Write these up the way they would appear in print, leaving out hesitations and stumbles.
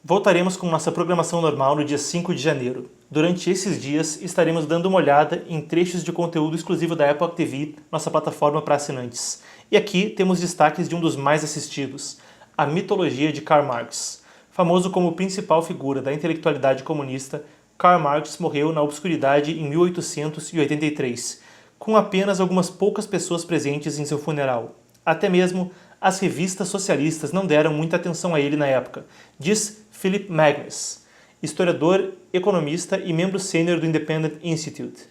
Voltaremos com nossa programação normal no dia 5 de janeiro. Durante esses dias, estaremos dando uma olhada em trechos de conteúdo exclusivo da Epoch TV, nossa plataforma para assinantes. E aqui temos destaques de um dos mais assistidos, a mitologia de Karl Marx. Famoso como principal figura da intelectualidade comunista, Karl Marx morreu na obscuridade em 1883, com apenas algumas poucas pessoas presentes em seu funeral. Até mesmo as revistas socialistas não deram muita atenção a ele na época, diz Philip Magnus, historiador, economista e membro sênior do Independent Institute.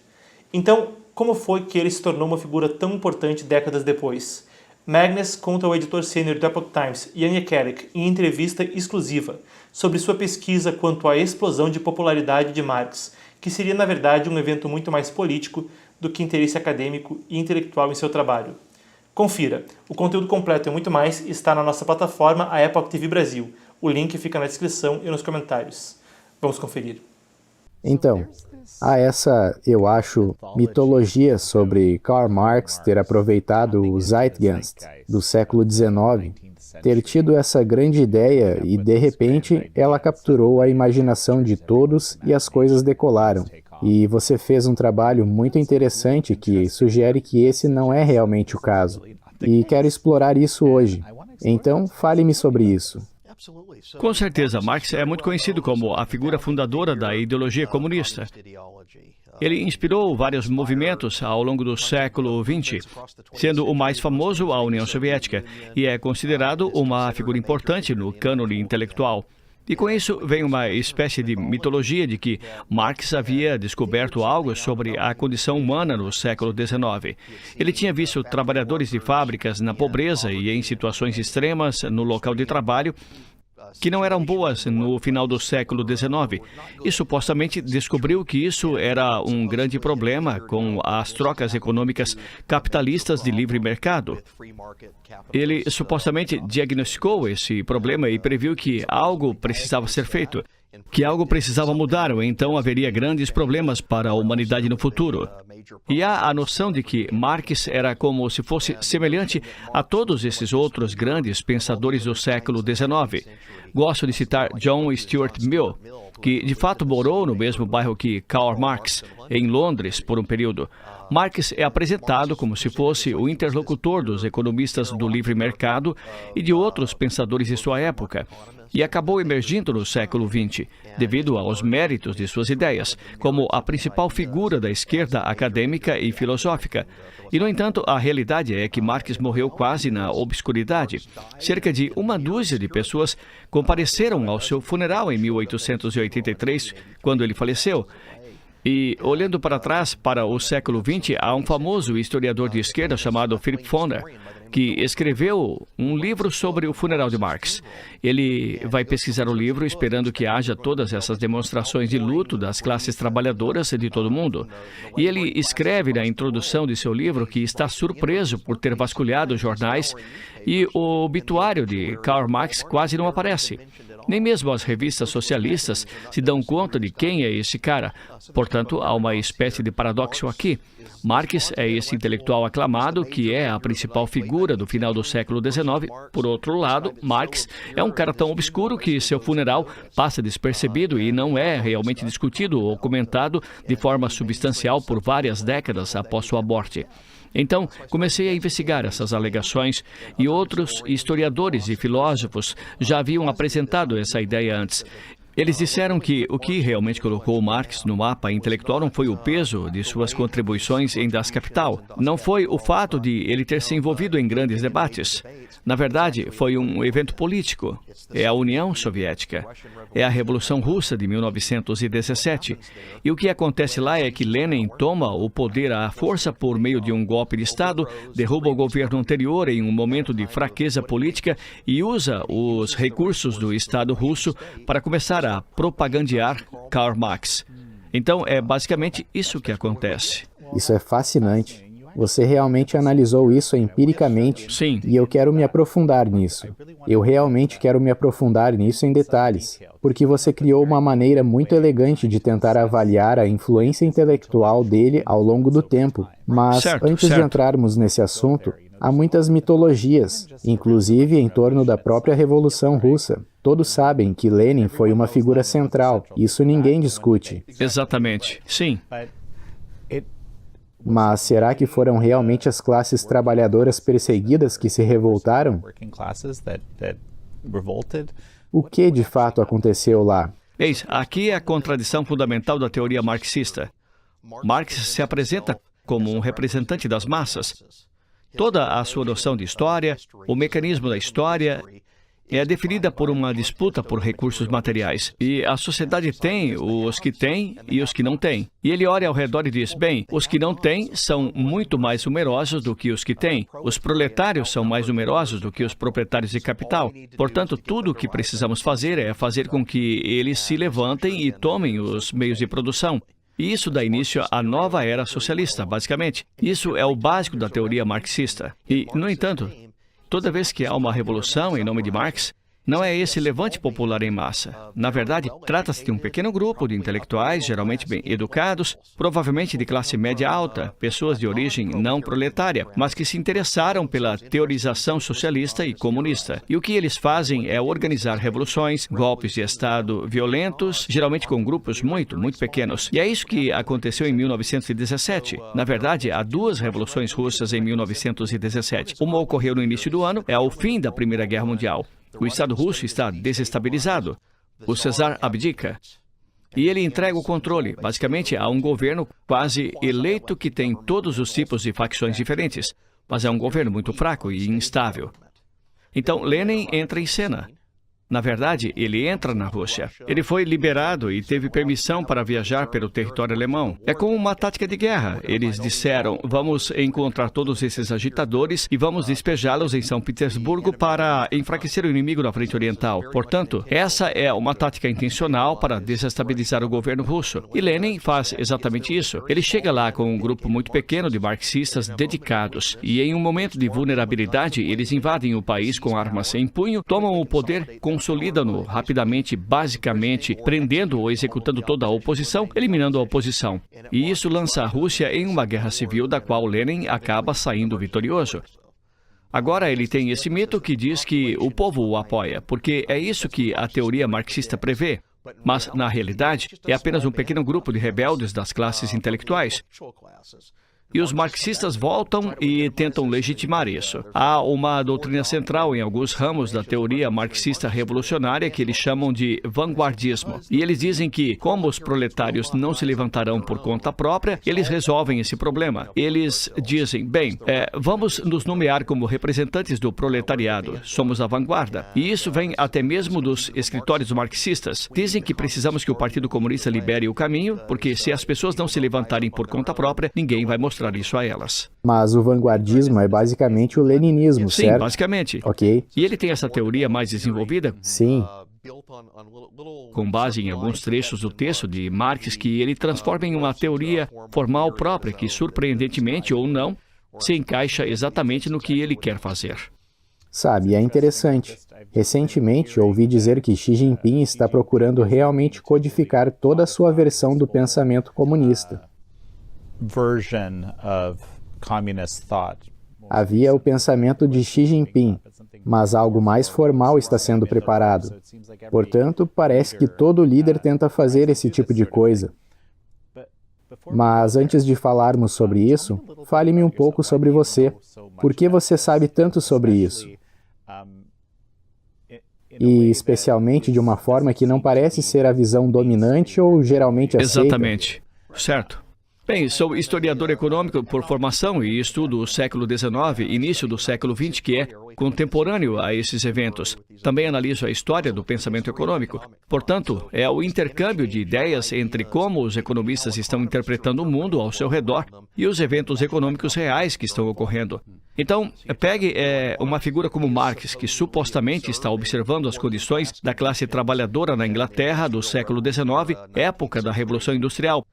Então, como foi que ele se tornou uma figura tão importante décadas depois? Magnus conta ao editor sênior do Epoch Times, Ian Ekerik, em entrevista exclusiva, sobre sua pesquisa quanto à explosão de popularidade de Marx, que seria na verdade um evento muito mais político do que interesse acadêmico e intelectual em seu trabalho. Confira, o conteúdo completo e muito mais está na nossa plataforma, a Epoch TV Brasil. O link fica na descrição e nos comentários. Vamos conferir. Então, há essa, eu acho, mitologia sobre Karl Marx ter aproveitado o Zeitgeist do século XIX, ter tido essa grande ideia e, de repente, ela capturou a imaginação de todos e as coisas decolaram. E você fez um trabalho muito interessante que sugere que esse não é realmente o caso. E quero explorar isso hoje. Então, fale-me sobre isso. Com certeza, Marx é muito conhecido como a figura fundadora da ideologia comunista. Ele inspirou vários movimentos ao longo do século XX, sendo o mais famoso a União Soviética, e é considerado uma figura importante no cânone intelectual. E com isso vem uma espécie de mitologia de que Marx havia descoberto algo sobre a condição humana no século XIX. Ele tinha visto trabalhadores de fábricas na pobreza e em situações extremas no local de trabalho que não eram boas no final do século XIX, e supostamente descobriu que isso era um grande problema com as trocas econômicas capitalistas de livre mercado. Ele supostamente diagnosticou esse problema e previu que algo precisava ser feito, que algo precisava mudar, ou então haveria grandes problemas para a humanidade no futuro. E há a noção de que Marx era como se fosse semelhante a todos esses outros grandes pensadores do século XIX. Gosto de citar John Stuart Mill, que de fato morou no mesmo bairro que Karl Marx, em Londres, por um período. Marx é apresentado como se fosse o interlocutor dos economistas do livre mercado e de outros pensadores de sua época, e acabou emergindo no século XX, devido aos méritos de suas ideias, como a principal figura da esquerda acadêmica e filosófica. E, no entanto, a realidade é que Marx morreu quase na obscuridade. Cerca de uma dúzia de pessoas compareceram ao seu funeral em 1883, quando ele faleceu. E, olhando para trás, para o século XX, há um famoso historiador de esquerda chamado Philip Foner, que escreveu um livro sobre o funeral de Marx. Ele vai pesquisar o livro esperando que haja todas essas demonstrações de luto das classes trabalhadoras de todo o mundo. E ele escreve na introdução de seu livro que está surpreso por ter vasculhado os jornais e o obituário de Karl Marx quase não aparece. Nem mesmo as revistas socialistas se dão conta de quem é esse cara. Portanto, há uma espécie de paradoxo aqui. Marx é esse intelectual aclamado que é a principal figura do final do século XIX. Por outro lado, Marx é um cara tão obscuro que seu funeral passa despercebido e não é realmente discutido ou comentado de forma substancial por várias décadas após sua morte. Então, comecei a investigar essas alegações e outros historiadores e filósofos já haviam apresentado essa ideia antes. Eles disseram que o que realmente colocou Marx no mapa intelectual não foi o peso de suas contribuições em Das Kapital, não foi o fato de ele ter se envolvido em grandes debates. Na verdade, foi um evento político. É a União Soviética. É a Revolução Russa de 1917. E o que acontece lá é que Lenin toma o poder à força por meio de um golpe de Estado, derruba o governo anterior em um momento de fraqueza política e usa os recursos do Estado russo para começar a propagandear Karl Marx. Então, é basicamente isso que acontece. Isso é fascinante. Você realmente analisou isso empiricamente. Sim. E eu quero me aprofundar nisso. Eu realmente quero me aprofundar nisso em detalhes, porque você criou uma maneira muito elegante de tentar avaliar a influência intelectual dele ao longo do tempo. Mas, antes de entrarmos nesse assunto, Há muitas mitologias, inclusive em torno da própria Revolução Russa. Todos sabem que Lenin foi uma figura central, isso ninguém discute. Exatamente, sim. Mas será que foram realmente as classes trabalhadoras perseguidas que se revoltaram? O que de fato aconteceu lá? Eis, aqui é a contradição fundamental da teoria marxista. Marx se apresenta como um representante das massas. Toda a sua noção de história, o mecanismo da história, é definida por uma disputa por recursos materiais. E a sociedade tem os que têm e os que não têm. E ele olha ao redor e diz, bem, os que não têm são muito mais numerosos do que os que têm. Os proletários são mais numerosos do que os proprietários de capital. Portanto, tudo o que precisamos fazer é fazer com que eles se levantem e tomem os meios de produção. E isso dá início à nova era socialista, basicamente. Isso é o básico da teoria marxista. E, no entanto, toda vez que há uma revolução em nome de Marx, não é esse levante popular em massa. Na verdade, trata-se de um pequeno grupo de intelectuais, geralmente bem educados, provavelmente de classe média alta, pessoas de origem não proletária, mas que se interessaram pela teorização socialista e comunista. E o que eles fazem é organizar revoluções, golpes de Estado violentos, geralmente com grupos muito pequenos. E é isso que aconteceu em 1917. Na verdade, há duas revoluções russas em 1917. Uma ocorreu no início do ano, é o fim da Primeira Guerra Mundial. O Estado russo está desestabilizado. O czar abdica. E ele entrega o controle, basicamente, a um governo quase eleito que tem todos os tipos de facções diferentes. Mas é um governo muito fraco e instável. Então, Lenin entra em cena. Na verdade, ele entra na Rússia. Ele foi liberado e teve permissão para viajar pelo território alemão. É como uma tática de guerra. Eles disseram, vamos encontrar todos esses agitadores e vamos despejá-los em São Petersburgo para enfraquecer o inimigo na frente oriental. Portanto, essa é uma tática intencional para desestabilizar o governo russo. E Lenin faz exatamente isso. Ele chega lá com um grupo muito pequeno de marxistas dedicados. E em um momento de vulnerabilidade, eles invadem o país com armas em punho, tomam o poder, consolidam-no rapidamente, basicamente, prendendo ou executando toda a oposição, eliminando a oposição. E isso lança a Rússia em uma guerra civil da qual Lenin acaba saindo vitorioso. Agora ele tem esse mito que diz que o povo o apoia, porque é isso que a teoria marxista prevê. Mas, na realidade, é apenas um pequeno grupo de rebeldes das classes intelectuais. E os marxistas voltam e tentam legitimar isso. Há uma doutrina central em alguns ramos da teoria marxista revolucionária que eles chamam de vanguardismo. E eles dizem que, como os proletários não se levantarão por conta própria, eles resolvem esse problema. Eles dizem, bem, vamos nos nomear como representantes do proletariado. Somos a vanguarda. E isso vem até mesmo dos escritórios marxistas. Dizem que precisamos que o Partido Comunista libere o caminho, porque se as pessoas não se levantarem por conta própria, ninguém vai mostrar isso a elas. Mas o vanguardismo é basicamente o leninismo, certo? Sim, basicamente. Ok. E ele tem essa teoria mais desenvolvida? Sim. Com base em alguns trechos do texto de Marx que ele transforma em uma teoria formal própria que, surpreendentemente ou não, se encaixa exatamente no que ele quer fazer. Sabe, é interessante. Recentemente, ouvi dizer que Xi Jinping está procurando realmente codificar toda a sua versão do pensamento comunista. Havia o pensamento de Xi Jinping, mas algo mais formal está sendo preparado. Portanto, parece que todo líder tenta fazer esse tipo de coisa. Mas antes de falarmos sobre isso, fale-me um pouco sobre você. Por que você sabe tanto sobre isso? E especialmente de uma forma que não parece ser a visão dominante ou geralmente aceita. Exatamente. Certo. Bem, sou historiador econômico por formação e estudo o século XIX, início do século XX, que é contemporâneo a esses eventos. Também analiso a história do pensamento econômico. Portanto, é o intercâmbio de ideias entre como os economistas estão interpretando o mundo ao seu redor e os eventos econômicos reais que estão ocorrendo. Então, pegue uma figura como Marx, que supostamente está observando as condições da classe trabalhadora na Inglaterra do século XIX, época da Revolução Industrial.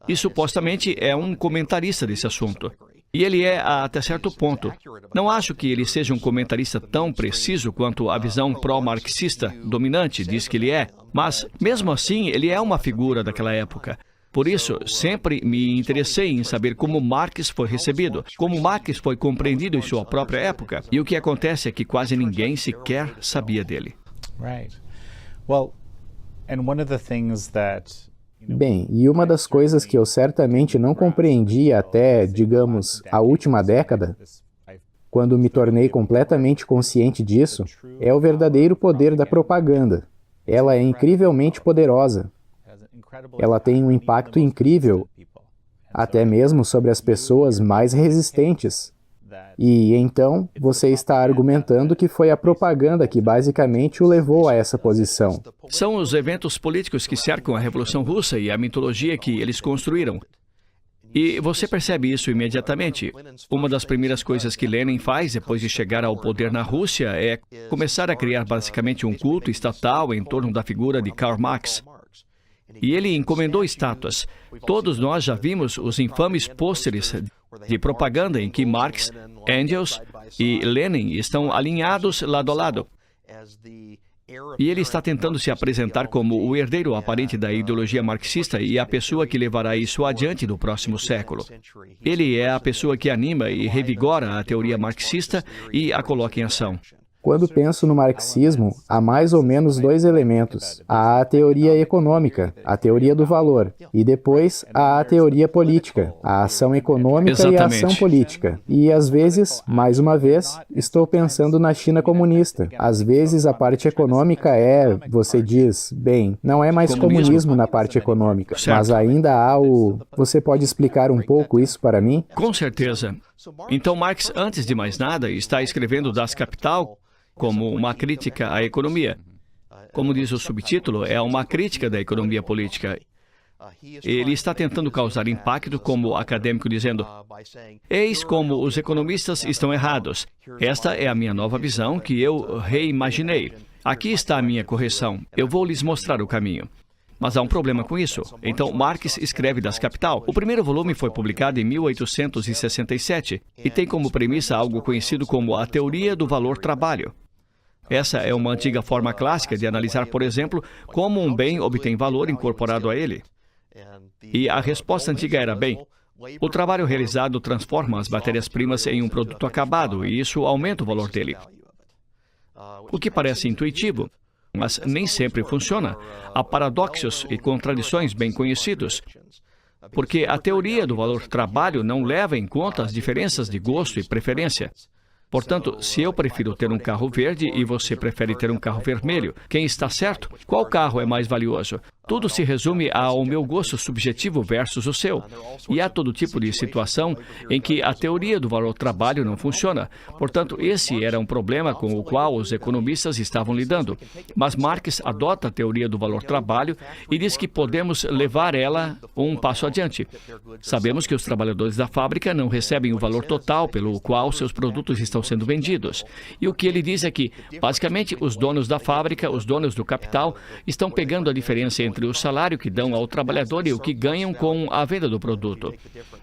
E supostamente é um comentarista desse assunto. E ele é até certo ponto. Não acho que ele seja um comentarista tão preciso quanto a visão pró-marxista dominante diz que ele é, mas, mesmo assim, ele é uma figura daquela época. Por isso, sempre me interessei em saber como Marx foi recebido, como Marx foi compreendido em sua própria época. E o que acontece é que quase ninguém sequer sabia dele. Bem, e uma das coisas que eu certamente não compreendi até, digamos, a última década, quando me tornei completamente consciente disso, é o verdadeiro poder da propaganda. Ela é incrivelmente poderosa. Ela tem um impacto incrível, até mesmo sobre as pessoas mais resistentes. E, então, você está argumentando que foi a propaganda que basicamente o levou a essa posição. São os eventos políticos que cercam a Revolução Russa e a mitologia que eles construíram. E você percebe isso imediatamente. Uma das primeiras coisas que Lenin faz depois de chegar ao poder na Rússia é começar a criar basicamente um culto estatal em torno da figura de Karl Marx. E ele encomendou estátuas. Todos nós já vimos os infames pôsteres de propaganda em que Marx, Engels e Lenin estão alinhados lado a lado. E ele está tentando se apresentar como o herdeiro aparente da ideologia marxista e a pessoa que levará isso adiante no próximo século. Ele é a pessoa que anima e revigora a teoria marxista e a coloca em ação. Quando penso no marxismo, há mais ou menos dois elementos. Há a teoria econômica, a teoria do valor, e depois há a teoria política, a ação econômica e a ação política. E às vezes, mais uma vez, estou pensando na China comunista. Às vezes a parte econômica você diz, bem, não é mais comunismo na parte econômica, mas ainda há o... Você pode explicar um pouco isso para mim? Com certeza. Então Marx, antes de mais nada, está escrevendo Das Kapital como uma crítica à economia. Como diz o subtítulo, é uma crítica da economia política. Ele está tentando causar impacto como acadêmico, dizendo: eis como os economistas estão errados. Esta é a minha nova visão que eu reimaginei. Aqui está a minha correção. Eu vou lhes mostrar o caminho. Mas há um problema com isso. Então, Marx escreve Das Kapital. O primeiro volume foi publicado em 1867 e tem como premissa algo conhecido como a teoria do valor-trabalho. Essa é uma antiga forma clássica de analisar, por exemplo, como um bem obtém valor incorporado a ele. E a resposta antiga era, bem, o trabalho realizado transforma as matérias-primas em um produto acabado e isso aumenta o valor dele. O que parece intuitivo, mas nem sempre funciona. Há paradoxos e contradições bem conhecidos, porque a teoria do valor-trabalho não leva em conta as diferenças de gosto e preferência. Portanto, se eu prefiro ter um carro verde e você prefere ter um carro vermelho, quem está certo? Qual carro é mais valioso? Tudo se resume ao meu gosto subjetivo versus o seu. E há todo tipo de situação em que a teoria do valor-trabalho não funciona. Portanto, esse era um problema com o qual os economistas estavam lidando. Mas Marx adota a teoria do valor-trabalho e diz que podemos levar ela um passo adiante. Sabemos que os trabalhadores da fábrica não recebem o valor total pelo qual seus produtos estão sendo vendidos. E o que ele diz é que, basicamente, os donos da fábrica, os donos do capital, estão pegando a diferença entre o salário que dão ao trabalhador e o que ganham com a venda do produto.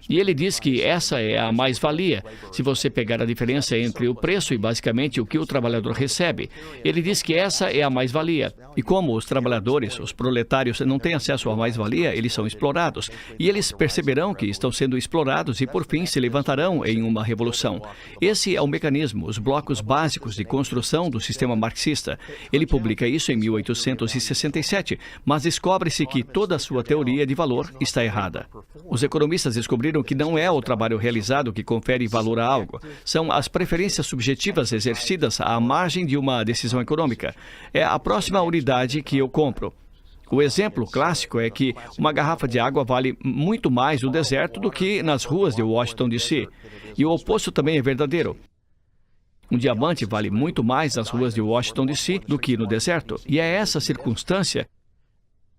E ele diz que essa é a mais-valia, se você pegar a diferença entre o preço e basicamente o que o trabalhador recebe. Ele diz que essa é a mais-valia. E como os trabalhadores, os proletários, não têm acesso à mais-valia, eles são explorados. E eles perceberão que estão sendo explorados e, por fim, se levantarão em uma revolução. Esse é o mecanismo, os blocos básicos de construção do sistema marxista. Ele publica isso em 1867, mas descobre-se que toda a sua teoria de valor está errada. Os economistas descobriram que não é o trabalho realizado que confere valor a algo. São as preferências subjetivas exercidas à margem de uma decisão econômica. É a próxima unidade que eu compro. O exemplo clássico é que uma garrafa de água vale muito mais no deserto do que nas ruas de Washington, D.C. E o oposto também é verdadeiro. Um diamante vale muito mais nas ruas de Washington, D.C. do que no deserto. E é essa circunstância,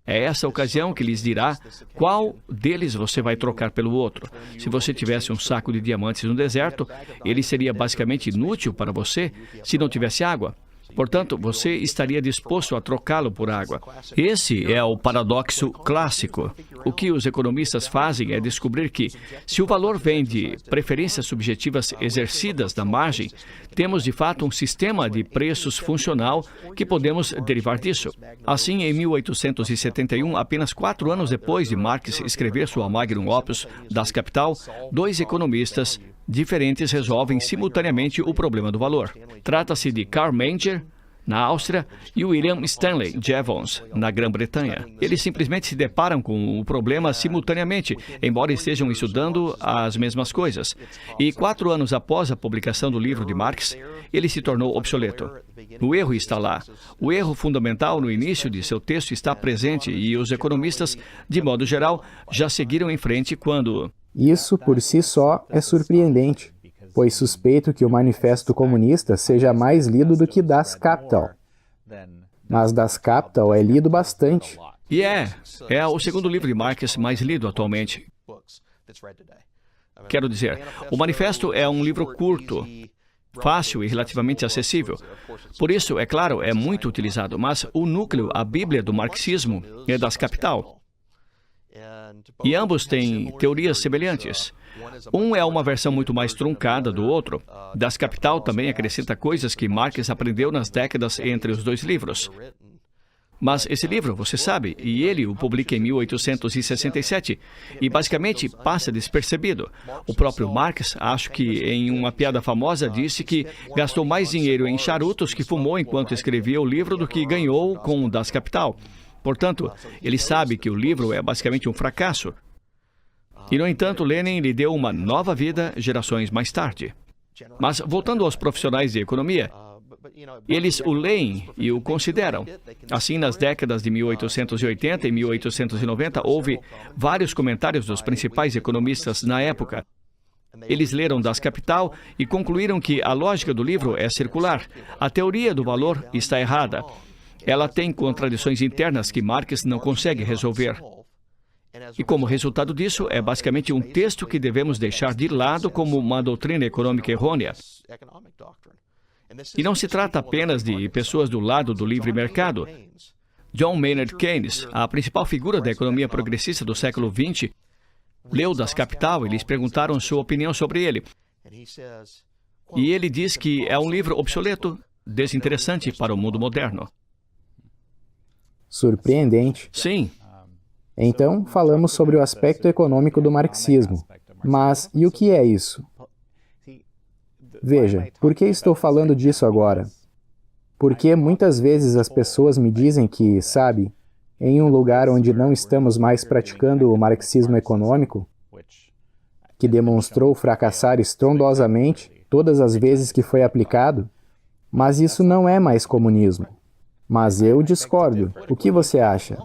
é essa ocasião que lhes dirá qual deles você vai trocar pelo outro. Se você tivesse um saco de diamantes no deserto, ele seria basicamente inútil para você se não tivesse água. Portanto, você estaria disposto a trocá-lo por água. Esse é o paradoxo clássico. O que os economistas fazem é descobrir que, se o valor vem de preferências subjetivas exercidas na margem, temos de fato um sistema de preços funcional que podemos derivar disso. Assim, em 1871, apenas 4 anos depois de Marx escrever sua magnum opus, Das Kapital, 2 economistas diferentes resolvem simultaneamente o problema do valor. Trata-se de Karl Menger, na Áustria, e William Stanley Jevons, na Grã-Bretanha. Eles simplesmente se deparam com o problema simultaneamente, embora estejam estudando as mesmas coisas. E 4 anos após a publicação do livro de Marx, ele se tornou obsoleto. O erro está lá. O erro fundamental no início de seu texto está presente e os economistas, de modo geral, já seguiram em frente quando... Isso, por si só, é surpreendente, pois suspeito que o Manifesto Comunista seja mais lido do que Das Kapital. Mas Das Kapital é lido bastante. E é o segundo livro de Marx mais lido atualmente. Quero dizer, o Manifesto é um livro curto, fácil e relativamente acessível. Por isso, é claro, é muito utilizado, mas o núcleo, a Bíblia do marxismo, é Das Kapital. E ambos têm teorias semelhantes. Um é uma versão muito mais truncada do outro. Das Kapital também acrescenta coisas que Marx aprendeu nas décadas entre os 2 livros. Mas esse livro, você sabe, e ele o publica em 1867, e basicamente passa despercebido. O próprio Marx, acho que em uma piada famosa, disse que gastou mais dinheiro em charutos que fumou enquanto escrevia o livro do que ganhou com Das Kapital. Portanto, ele sabe que o livro é basicamente um fracasso. E, no entanto, Lenin lhe deu uma nova vida gerações mais tarde. Mas, voltando aos profissionais de economia, eles o leem e o consideram. Assim, nas décadas de 1880 e 1890, houve vários comentários dos principais economistas na época. Eles leram Das Kapital e concluíram que a lógica do livro é circular. A teoria do valor está errada. Ela tem contradições internas que Marx não consegue resolver. E como resultado disso, é basicamente um texto que devemos deixar de lado como uma doutrina econômica errônea. E não se trata apenas de pessoas do lado do livre mercado. John Maynard Keynes, a principal figura da economia progressista do século XX, leu Das Kapital e lhes perguntaram sua opinião sobre ele. E ele diz que é um livro obsoleto, desinteressante para o mundo moderno. Surpreendente. Sim. Então, falamos sobre o aspecto econômico do marxismo. Mas, e o que é isso? Veja, por que estou falando disso agora? Porque muitas vezes as pessoas me dizem que, sabe, em um lugar onde não estamos mais praticando o marxismo econômico, que demonstrou fracassar estrondosamente todas as vezes que foi aplicado, mas isso não é mais comunismo. Mas eu discordo. O que você acha?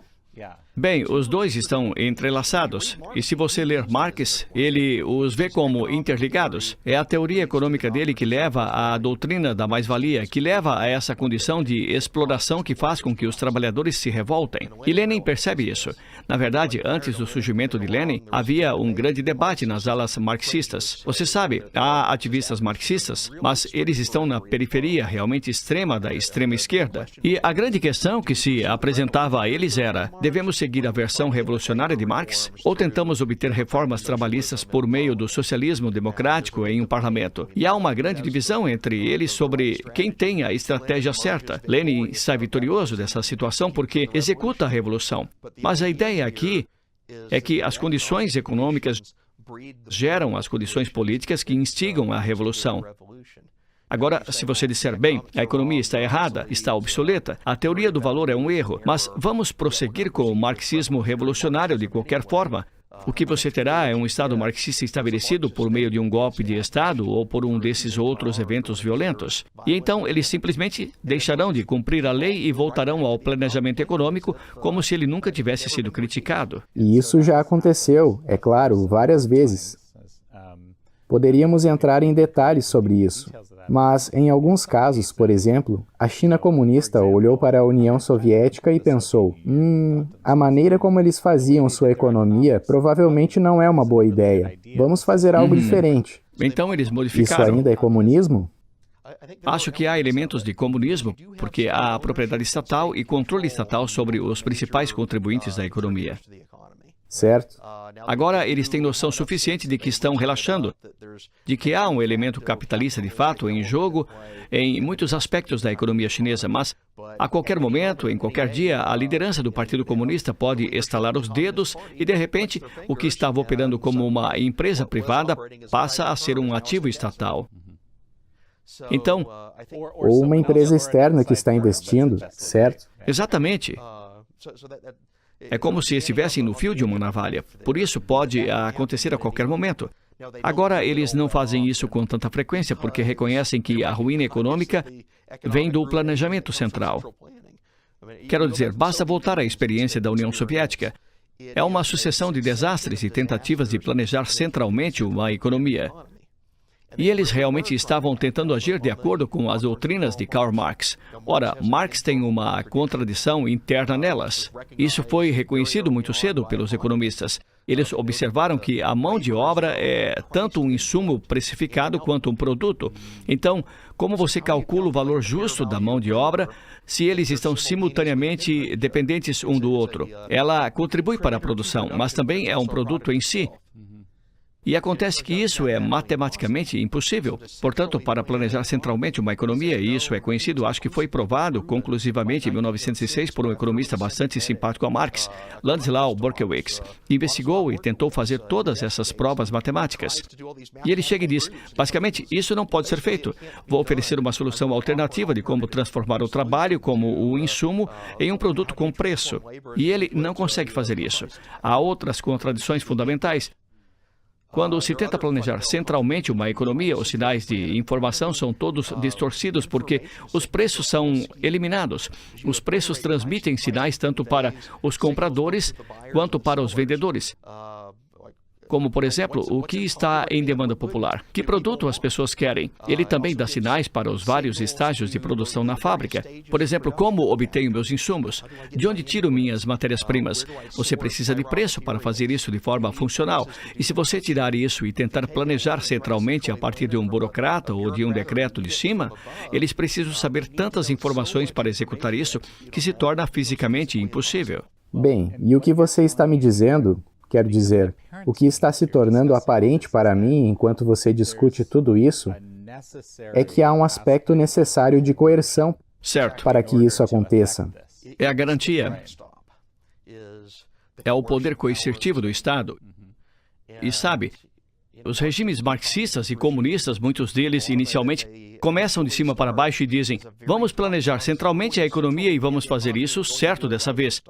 Bem, os dois estão entrelaçados. E se você ler Marx, ele os vê como interligados. É a teoria econômica dele que leva à doutrina da mais-valia, que leva a essa condição de exploração que faz com que os trabalhadores se revoltem. E Lenin percebe isso. Na verdade, antes do surgimento de Lenin, havia um grande debate nas alas marxistas. Você sabe, há ativistas marxistas, mas eles estão na periferia realmente extrema da extrema esquerda. E a grande questão que se apresentava a eles era: devemos seguir a versão revolucionária de Marx? Ou tentamos obter reformas trabalhistas por meio do socialismo democrático em um parlamento? E há uma grande divisão entre eles sobre quem tem a estratégia certa. Lenin sai vitorioso dessa situação porque executa a revolução. Mas a ideia aqui é que as condições econômicas geram as condições políticas que instigam a revolução. Agora, se você disser, bem, a economia está errada, está obsoleta, a teoria do valor é um erro, mas vamos prosseguir com o marxismo revolucionário de qualquer forma, o que você terá é um Estado marxista estabelecido por meio de um golpe de Estado ou por um desses outros eventos violentos. E então eles simplesmente deixarão de cumprir a lei e voltarão ao planejamento econômico como se ele nunca tivesse sido criticado. E isso já aconteceu, é claro, várias vezes. Poderíamos entrar em detalhes sobre isso. Mas, em alguns casos, por exemplo, a China comunista olhou para a União Soviética e pensou, a maneira como eles faziam sua economia provavelmente não é uma boa ideia. Vamos fazer algo diferente. Então eles Isso modificaram. ainda é comunismo? Acho que há elementos de comunismo, porque há propriedade estatal e controle estatal sobre os principais contribuintes da economia. Certo? Agora, eles têm noção suficiente de que estão relaxando, de que há um elemento capitalista de fato em jogo em muitos aspectos da economia chinesa, mas a qualquer momento, em qualquer dia, a liderança do Partido Comunista pode estalar os dedos e, de repente, o que estava operando como uma empresa privada passa a ser um ativo estatal. Então, Ou uma empresa externa que está investindo, certo? exatamente. É como se estivessem no fio de uma navalha. Por isso, pode acontecer a qualquer momento. Agora, eles não fazem isso com tanta frequência porque reconhecem que a ruína econômica vem do planejamento central. Quero dizer, basta voltar à experiência da União Soviética. É uma sucessão de desastres e tentativas de planejar centralmente uma economia. E eles realmente estavam tentando agir de acordo com as doutrinas de Karl Marx. Ora, Marx tem uma contradição interna nelas. Isso foi reconhecido muito cedo pelos economistas. Eles observaram que a mão de obra é tanto um insumo precificado quanto um produto. Então, como você calcula o valor justo da mão de obra se eles estão simultaneamente dependentes um do outro? Ela contribui para a produção, mas também é um produto em si. E acontece que isso é matematicamente impossível. Portanto, para planejar centralmente uma economia, e isso é conhecido, acho que foi provado conclusivamente em 1906 por um economista bastante simpático a Marx, Ladislaw Berkowitz, investigou e tentou fazer todas essas provas matemáticas. E ele chega e diz, basicamente, isso não pode ser feito. Vou oferecer uma solução alternativa de como transformar o trabalho como o insumo em um produto com preço. E ele não consegue fazer isso. Há outras contradições fundamentais. Quando se tenta planejar centralmente uma economia, os sinais de informação são todos distorcidos porque os preços são eliminados. Os preços transmitem sinais tanto para os compradores quanto para os vendedores. Como, por exemplo, o que está em demanda popular. Que produto as pessoas querem? Ele também dá sinais para os vários estágios de produção na fábrica. Por exemplo, como obtenho meus insumos? De onde tiro minhas matérias-primas? Você precisa de preço para fazer isso de forma funcional. E se você tirar isso e tentar planejar centralmente a partir de um burocrata ou de um decreto de cima, eles precisam saber tantas informações para executar isso que se torna fisicamente impossível. Bem, e o que você está me dizendo, quero dizer, o que está se tornando aparente para mim enquanto você discute tudo isso, é que há um aspecto necessário de coerção Certo. para que isso aconteça. É a garantia. É o poder coercitivo do Estado. E sabe, os regimes marxistas e comunistas, muitos deles inicialmente, começam de cima para baixo e dizem, vamos planejar centralmente a economia e vamos fazer isso certo dessa vez.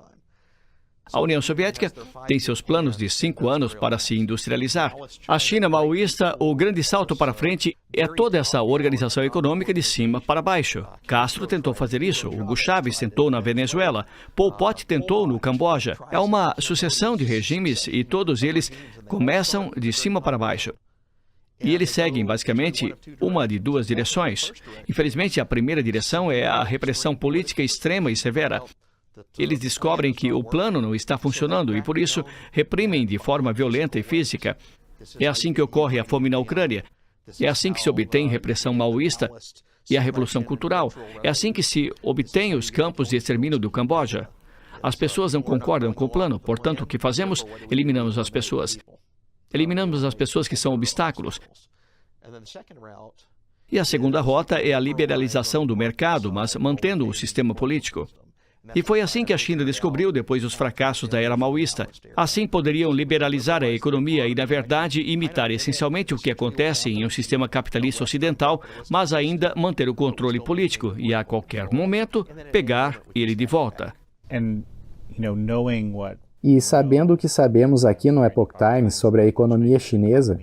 A União Soviética tem seus planos de 5 anos para se industrializar. A China maoísta, o grande salto para frente é toda essa organização econômica de cima para baixo. Castro tentou fazer isso, Hugo Chávez tentou na Venezuela, Pol Pot tentou no Camboja. É uma sucessão de regimes e todos eles começam de cima para baixo. E eles seguem, basicamente, uma de duas direções. Infelizmente, a primeira direção é a repressão política extrema e severa. Eles descobrem que o plano não está funcionando e, por isso, reprimem de forma violenta e física. É assim que ocorre a fome na Ucrânia. É assim que se obtém repressão maoísta e a revolução cultural. É assim que se obtém os campos de extermínio do Camboja. As pessoas não concordam com o plano, portanto, o que fazemos? Eliminamos as pessoas. Eliminamos as pessoas que são obstáculos. E a segunda rota é a liberalização do mercado, mas mantendo o sistema político. E foi assim que a China descobriu depois dos fracassos da era maoísta. Assim poderiam liberalizar a economia e, na verdade, imitar essencialmente o que acontece em um sistema capitalista ocidental, mas ainda manter o controle político e, a qualquer momento, pegar ele de volta. E sabendo o que sabemos aqui no Epoch Times sobre a economia chinesa,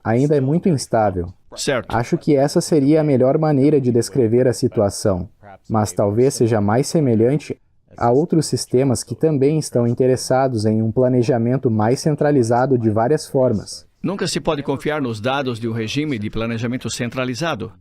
ainda é muito instável. Certo. Acho que essa seria a melhor maneira de descrever a situação, mas talvez seja mais semelhante a outros sistemas que também estão interessados em um planejamento mais centralizado de várias formas. Nunca se pode confiar nos dados de um regime de planejamento centralizado.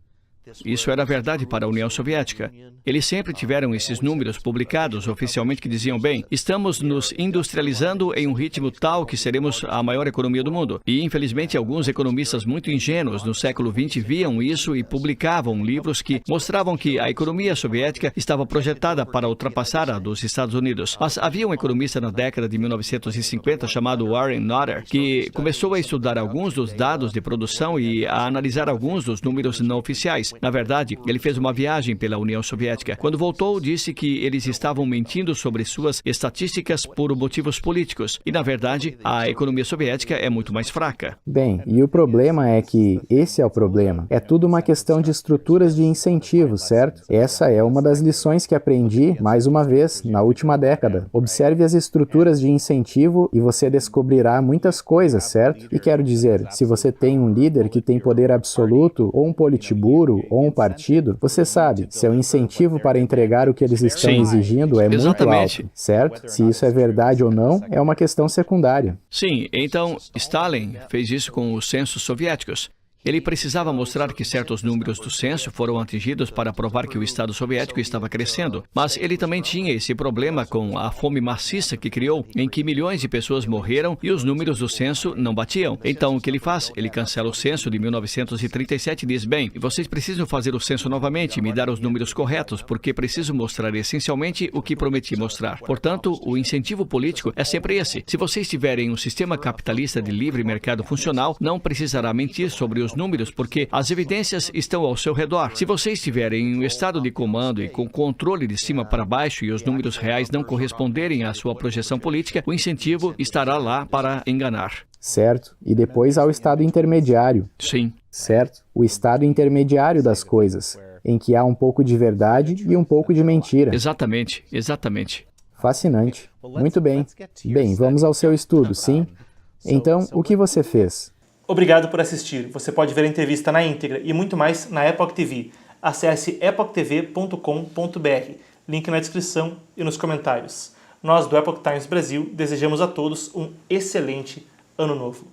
Isso era verdade para a União Soviética. Eles sempre tiveram esses números publicados oficialmente que diziam, bem, estamos nos industrializando em um ritmo tal que seremos a maior economia do mundo. E, infelizmente, alguns economistas muito ingênuos no século XX viam isso e publicavam livros que mostravam que a economia soviética estava projetada para ultrapassar a dos Estados Unidos. Mas havia um economista na década de 1950 chamado Warren Notter, que começou a estudar alguns dos dados de produção e a analisar alguns dos números não oficiais. Na verdade, ele fez uma viagem pela União Soviética. Quando voltou, disse que eles estavam mentindo sobre suas estatísticas por motivos políticos. E, na verdade, a economia soviética é muito mais fraca. Bem, e o problema é que esse é o problema. É tudo uma questão de estruturas de incentivo, certo? Essa é uma das lições que aprendi, mais uma vez, na última década. Observe as estruturas de incentivo e você descobrirá muitas coisas, certo? E quero dizer, se você tem um líder que tem poder absoluto, ou um politburo, ou um partido, você sabe, seu incentivo para entregar o que eles estão exigindo é muito alto, certo? Se isso é verdade ou não, é uma questão secundária. Sim, então Stalin fez isso com os censos soviéticos. Ele precisava mostrar que certos números do censo foram atingidos para provar que o Estado soviético estava crescendo. Mas ele também tinha esse problema com a fome maciça que criou, em que milhões de pessoas morreram e os números do censo não batiam. Então, o que ele faz? Ele cancela o censo de 1937 e diz, bem, vocês precisam fazer o censo novamente e me dar os números corretos, porque preciso mostrar essencialmente o que prometi mostrar. Portanto, o incentivo político é sempre esse. Se vocês tiverem um sistema capitalista de livre mercado funcional, não precisará mentir sobre os números, porque as evidências estão ao seu redor. Se vocês tiverem um estado de comando e com controle de cima para baixo e os números reais não corresponderem à sua projeção política, o incentivo estará lá para enganar. Certo. E depois há o estado intermediário. Sim. Certo. O estado intermediário das coisas, em que há um pouco de verdade e um pouco de mentira. Exatamente, exatamente. Fascinante. Muito bem. Bem, vamos ao seu estudo, sim? Então, o que você fez? Obrigado por assistir. Você pode ver a entrevista na íntegra e muito mais na Epoch TV. Acesse epochtv.com.br. Link na descrição e nos comentários. Nós do Epoch Times Brasil desejamos a todos um excelente ano novo.